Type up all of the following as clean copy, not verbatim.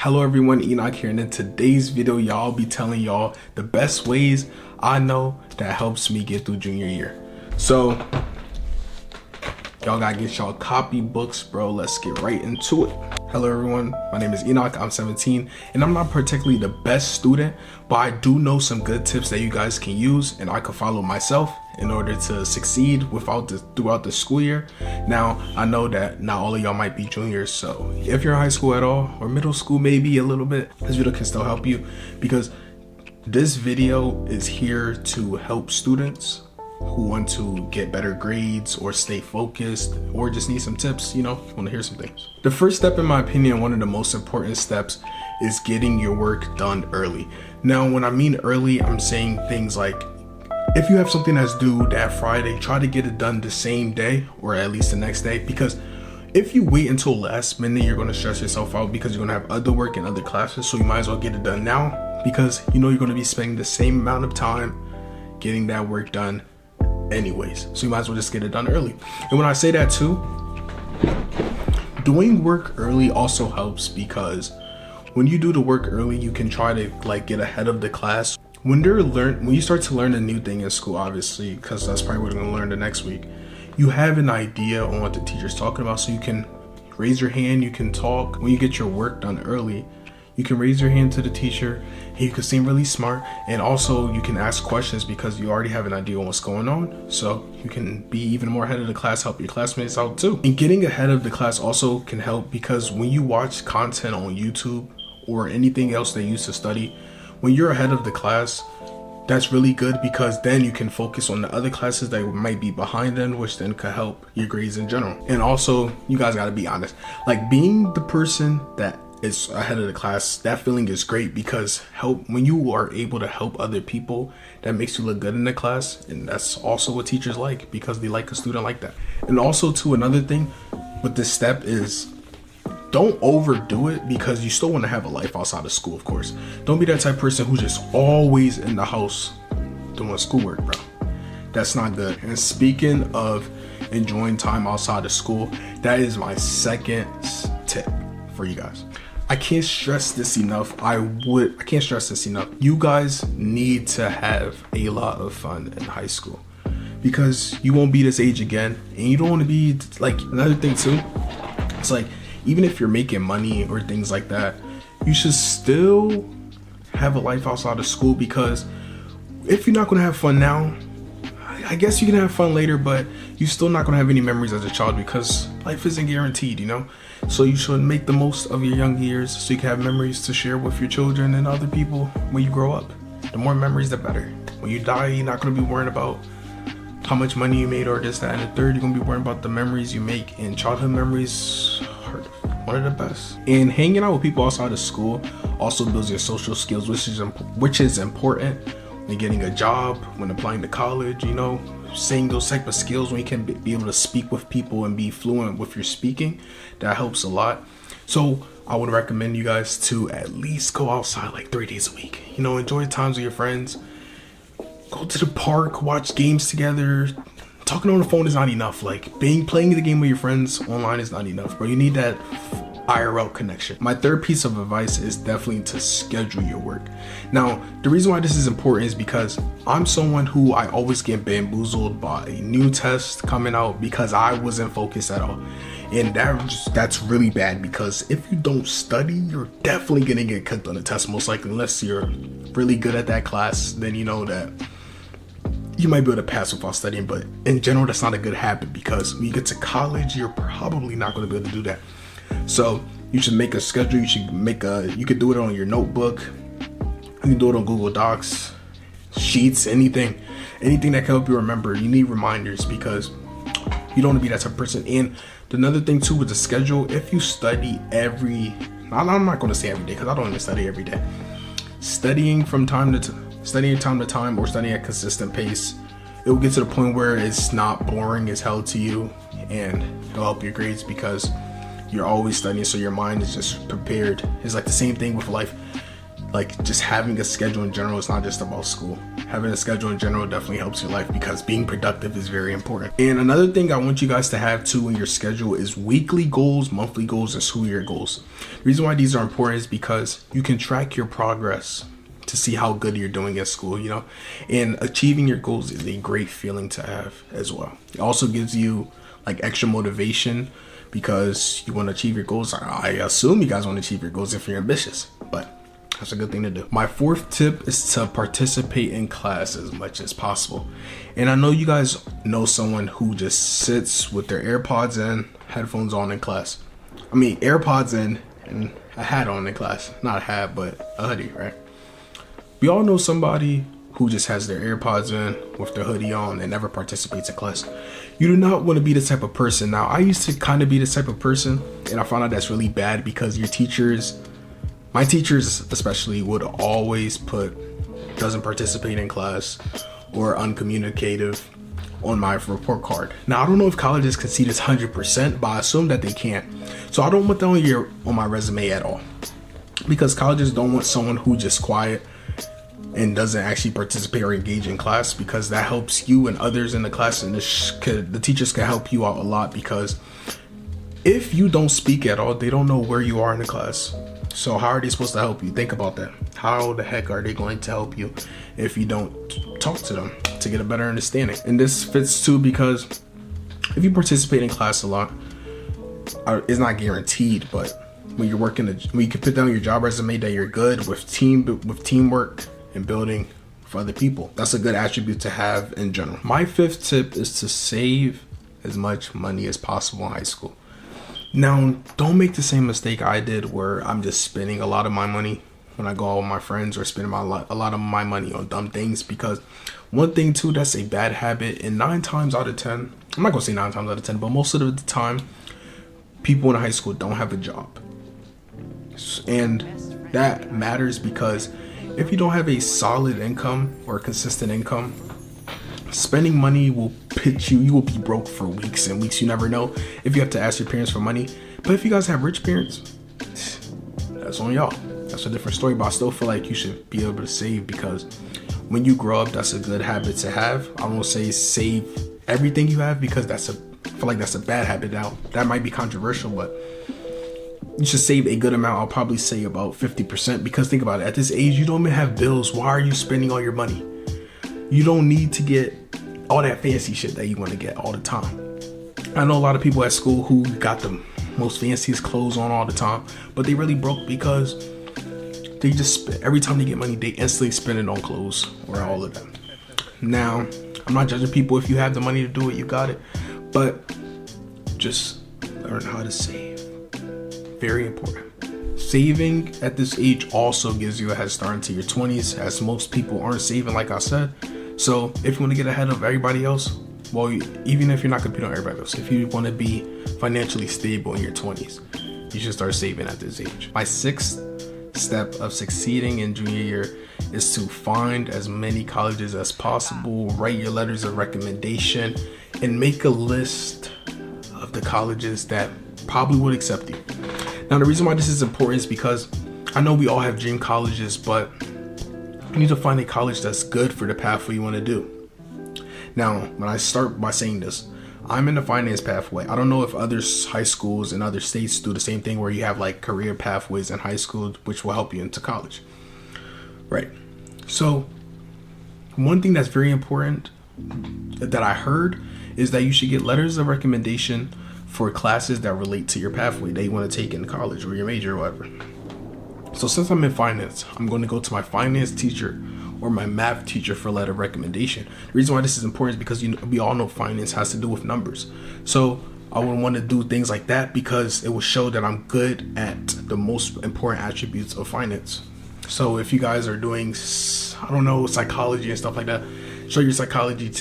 Hello everyone, Enoch here, and in today's video, y'all be telling y'all the best ways I know that helps me get through junior year. So, y'all gotta get y'all copy books, bro. Let's get right into it. Hello everyone, my name is Enoch, I'm 17, and I'm not particularly the best student, but I do know some good tips that you guys can use and I can follow myself in order to succeed throughout the school year. Now, I know that not all of y'all might be juniors, so if you're in high school at all, or middle school maybe a little bit, this video can still help you, because this video is here to help students who want to get better grades or stay focused or just need some tips, want to hear some things. The first step, in my opinion, one of the most important steps, is getting your work done early. Now, when I mean early, I'm saying things like, if you have something that's due that Friday, try to get it done the same day or at least the next day, because if you wait until last minute, you're going to stress yourself out because you're going to have other work and other classes. So you might as well get it done now, because you're going to be spending the same amount of time getting that work done anyways, so you might as well just get it done early. And when I say that too, doing work early also helps, because when you do the work early, you can try to get ahead of the class. When you start to learn a new thing in school, obviously, because that's probably what we're going to learn the next week, you have an idea on what the teacher's talking about, so you can raise your hand, you can talk. When you get your work done early, you can raise your hand to the teacher, and you can seem really smart, and also you can ask questions because you already have an idea on what's going on, so you can be even more ahead of the class, help your classmates out too. And getting ahead of the class also can help, because when you watch content on YouTube or anything else they use to study, when you're ahead of the class, that's really good, because then you can focus on the other classes that might be behind them, which then could help your grades in general. And also, you guys got to be honest, being the person that is ahead of the class, that feeling is great, because when you are able to help other people, that makes you look good in the class, and that's also what teachers like, because they like a student like that. And also too, another thing with this step is, don't overdo it, because you still want to have a life outside of school, of course. Don't be that type of person who's just always in the house doing schoolwork, bro. That's not good. And speaking of enjoying time outside of school, that is my second tip for you guys. I can't stress this enough. I can't stress this enough. You guys need to have a lot of fun in high school, because you won't be this age again, and you don't want to be another thing too. It's even if you're making money or things like that, you should still have a life outside of school, because if you're not going to have fun now, I guess you can have fun later, but you're still not going to have any memories as a child, because life isn't guaranteed, So you should make the most of your young years, so you can have memories to share with your children and other people when you grow up. The more memories, the better. When you die, you're not going to be worrying about how much money you made or this, that, and the third. You're going to be worrying about the memories you make, and childhood memories are one of the best. And hanging out with people outside of school also builds your social skills, which is important when getting a job, when applying to college, saying those type of skills, when you can be able to speak with people and be fluent with your speaking. That helps a lot. So I would recommend you guys to at least go outside 3 days a week. Enjoy times with your friends. Go to the park, watch games together. Talking on the phone is not enough. Playing the game with your friends online is not enough, bro. You need that IRL connection. My third piece of advice is definitely to schedule your work. Now, the reason why this is important is because I'm someone who I always get bamboozled by a new test coming out, because I wasn't focused at all. And that's really bad, because if you don't study, you're definitely gonna get cooked on the test, most likely, unless you're really good at that class. Then you know that you might be able to pass without studying, but in general, that's not a good habit, because when you get to college, you're probably not going to be able to do that. So you should make a schedule. You could do it on your notebook. You can do it on Google Docs, Sheets, anything that can help you remember. You need reminders, because you don't want to be that type of person. And another thing too with the schedule, if you study I'm not going to say every day, because I don't even study every day. Studying time to time, or studying at a consistent pace, it will get to the point where it's not boring as hell to you, and it'll help your grades, because you're always studying, so your mind is just prepared. It's the same thing with life. like just having a schedule in general is not just about school. Having a schedule in general definitely helps your life because being productive is very important. And another thing I want you guys to have too in your schedule is weekly goals, monthly goals, and school year goals. The reason why these are important is because you can track your progress to see how good you're doing at school, you know, and achieving your goals is a great feeling to have as well. It also gives you like extra motivation because you want to achieve your goals. I assume you guys want to achieve your goals if you're ambitious, but that's a good thing to do. My fourth tip is to participate in class as much as possible. And I know you guys know someone who just sits with their AirPods in, headphones on in class. I mean, AirPods in and a hat on in class. Not a hat, but a hoodie, right? We all know somebody who just has their AirPods in with their hoodie on and never participates in class. You do not want to be the type of person. Now, I used to kind of be this type of person, and I found out that's really bad because your teachers, my teachers especially, would always put doesn't participate in class or uncommunicative on my report card. Now, I don't know if colleges can see this 100%, but I assume that they can't. So I don't want that on my resume at all, because colleges don't want someone who just quiet and doesn't actually participate or engage in class, because that helps you and others in the class, and the teachers can help you out a lot, because if you don't speak at all, they don't know where you are in the class. So how are they supposed to help you? Think about that. How the heck are they going to help you if you don't talk to them to get a better understanding? And this fits too, because if you participate in class a lot, it's not guaranteed, but when you're working, when you can put down your job resume that you're good with teamwork and building for other people, that's a good attribute to have in general. My fifth tip is to save as much money as possible in high school. Now, don't make the same mistake I did where I'm just spending a lot of my money when I go out with my friends, or spending a lot of my money on dumb things, because one thing too, that's a bad habit. And 9 times out of 10, I'm not gonna say 9 times out of 10, but most of the time, people in high school don't have a job. And that matters because if you don't have a solid income or consistent income, spending money will pitch you. You will be broke for weeks and weeks. You never know if you have to ask your parents for money. But if you guys have rich parents, that's on y'all. That's a different story. But I still feel like you should be able to save, because when you grow up, that's a good habit to have. I won't say save everything you have, because I feel like that's a bad habit. Now, that might be controversial, but you should save a good amount. I'll probably say about 50%, because think about it. At this age, you don't even have bills. Why are you spending all your money? You don't need to get all that fancy shit that you want to get all the time. I know a lot of people at school who got the most fanciest clothes on all the time, but they really broke because they just every time they get money, they instantly spend it on clothes or all of them. Now, I'm not judging people. If you have the money to do it, you got it. But just learn how to save. Very important. Saving at this age also gives you a head start into your 20s, as most people aren't saving, like I said. So if you want to get ahead of everybody else, well, even if you're not competing on everybody else, if you want to be financially stable in your 20s, you should start saving at this age. My sixth step of succeeding in junior year is to find as many colleges as possible, write your letters of recommendation, and make a list of the colleges that probably would accept you. Now, the reason why this is important is because I know we all have dream colleges, but you need to find a college that's good for the pathway you want to do. Now, when I start by saying this, I'm in the finance pathway. I don't know if other high schools in other states do the same thing, where you have like career pathways in high school, which will help you into college. Right. So one thing that's very important that I heard is that you should get letters of recommendation for classes that relate to your pathway that you want to take in college, or your major, or whatever. So since I'm in finance, I'm going to go to my finance teacher or my math teacher for a letter of recommendation. The reason why this is important is because we all know finance has to do with numbers. So I would want to do things like that, because it will show that I'm good at the most important attributes of finance. So if you guys are doing, I don't know, psychology and stuff like that, show your psychology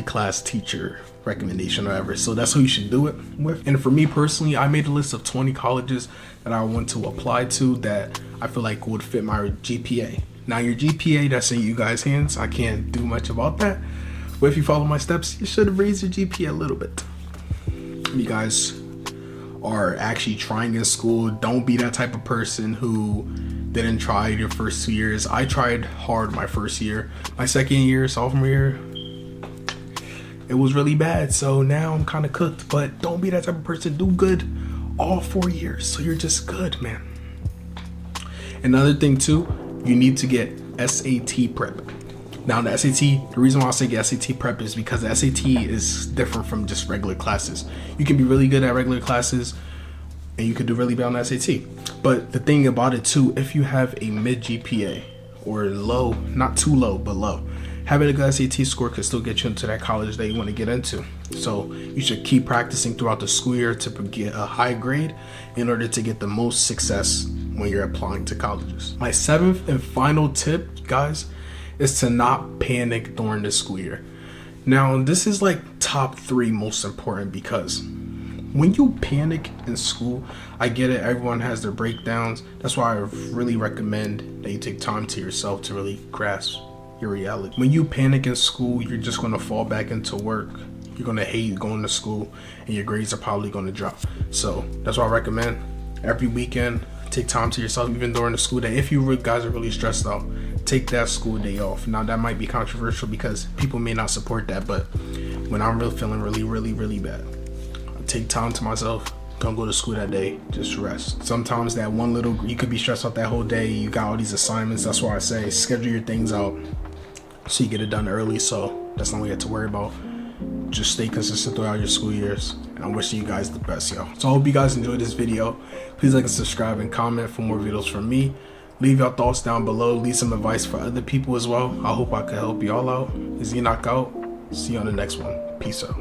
class teacher recommendation or whatever. So that's who you should do it with. And for me personally, I made a list of 20 colleges that I want to apply to that I feel like would fit my GPA. Now, your GPA, that's in you guys' hands. I can't do much about that. But if you follow my steps, you should have raised your GPA a little bit. You guys are actually trying in school, don't be that type of person who didn't try your first 2 years. I tried hard my first year. My second year, sophomore year, it was really bad. So now I'm kind of cooked, but don't be that type of person. Do good all 4 years, so you're just good, man. Another thing too, you need to get SAT prep. Now the SAT, the reason why I say get SAT prep is because the SAT is different from just regular classes. You can be really good at regular classes and you could do really bad on the SAT. But the thing about it too, if you have a mid GPA or low, not too low, but low, having a good SAT score could still get you into that college that you want to get into. So you should keep practicing throughout the school year to get a high grade in order to get the most success when you're applying to colleges. My 7th and final tip, guys, is to not panic during the school year. Now, this is like top 3 most important, because when you panic in school, I get it, everyone has their breakdowns. That's why I really recommend that you take time to yourself to really grasp your reality. When you panic in school, you're just going to fall back into work. You're going to hate going to school and your grades are probably going to drop. So that's why I recommend every weekend, take time to yourself, even during the school day. If you guys are really stressed out, take that school day off. Now that might be controversial because people may not support that, but when I'm really feeling really bad, I take time to myself. Don't go to school that day, just rest. Sometimes that one little, you could be stressed out that whole day. You got all these assignments. That's why I say schedule your things out so you get it done early, so that's not what you have to worry about. Just stay consistent throughout your school years, and I'm wishing you guys the best, y'all. So I hope you guys enjoyed this video. Please like and subscribe and comment for more videos from me. Leave your thoughts down below. Leave some advice for other people as well. I hope I could help y'all out. It's Enoch out. See you on the next one. Peace out.